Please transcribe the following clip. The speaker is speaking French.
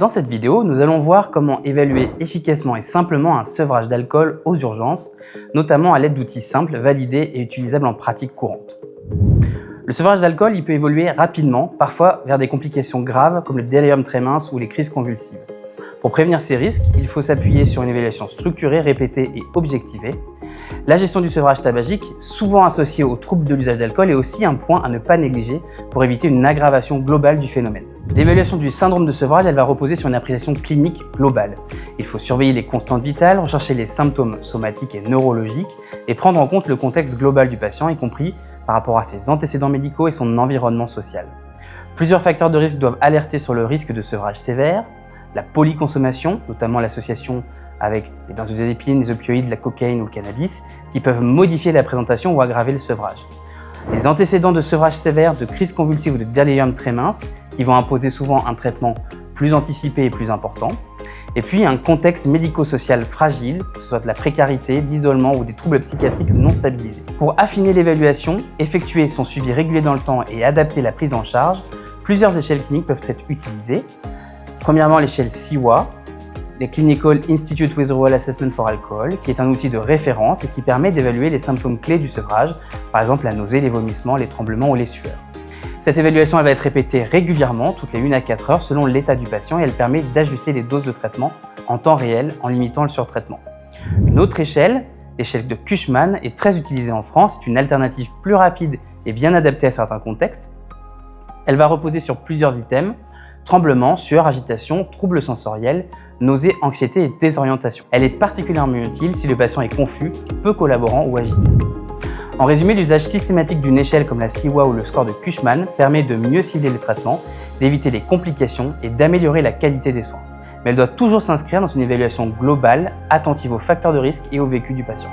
Dans cette vidéo, nous allons voir comment évaluer efficacement et simplement un sevrage d'alcool aux urgences, notamment à l'aide d'outils simples, validés et utilisables en pratique courante. Le sevrage d'alcool peut évoluer rapidement, parfois vers des complications graves comme le délirium tremens ou les crises convulsives. Pour prévenir ces risques, il faut s'appuyer sur une évaluation structurée, répétée et objectivée. La gestion du sevrage tabagique, souvent associée aux troubles de l'usage d'alcool, est aussi un point à ne pas négliger pour éviter une aggravation globale du phénomène. L'évaluation du syndrome de sevrage, va reposer sur une appréciation clinique globale. Il faut surveiller les constantes vitales, rechercher les symptômes somatiques et neurologiques et prendre en compte le contexte global du patient, y compris par rapport à ses antécédents médicaux et son environnement social. Plusieurs facteurs de risque doivent alerter sur le risque de sevrage sévère: la polyconsommation, notamment l'association avec les benzodiazépines, les opioïdes, la cocaïne ou le cannabis, qui peuvent modifier la présentation ou aggraver le sevrage. Les antécédents de sevrage sévère, de crise convulsive ou de délirium tremens, qui vont imposer souvent un traitement plus anticipé et plus important. Et puis un contexte médico-social fragile, que ce soit de la précarité, de l'isolement ou des troubles psychiatriques non stabilisés. Pour affiner l'évaluation, effectuer son suivi régulier dans le temps et adapter la prise en charge, plusieurs échelles cliniques peuvent être utilisées. Premièrement, l'échelle CIWA, le Clinical Institute Withdrawal Assessment for Alcohol, qui est un outil de référence et qui permet d'évaluer les symptômes clés du sevrage, par exemple la nausée, les vomissements, les tremblements ou les sueurs. Cette évaluation va être répétée régulièrement, toutes les 1 à 4 heures, selon l'état du patient, et elle permet d'ajuster les doses de traitement en temps réel en limitant le surtraitement. Une autre échelle, l'échelle de Cushman, est très utilisée en France. C'est une alternative plus rapide et bien adaptée à certains contextes. Elle va reposer sur plusieurs items: tremblements, sueur, agitation, troubles sensoriels, nausées, anxiété et désorientation. Elle est particulièrement utile si le patient est confus, peu collaborant ou agité. En résumé, l'usage systématique d'une échelle comme la CIWA ou le score de Cushman permet de mieux cibler le traitement, d'éviter les complications et d'améliorer la qualité des soins. Mais elle doit toujours s'inscrire dans une évaluation globale, attentive aux facteurs de risque et au vécu du patient.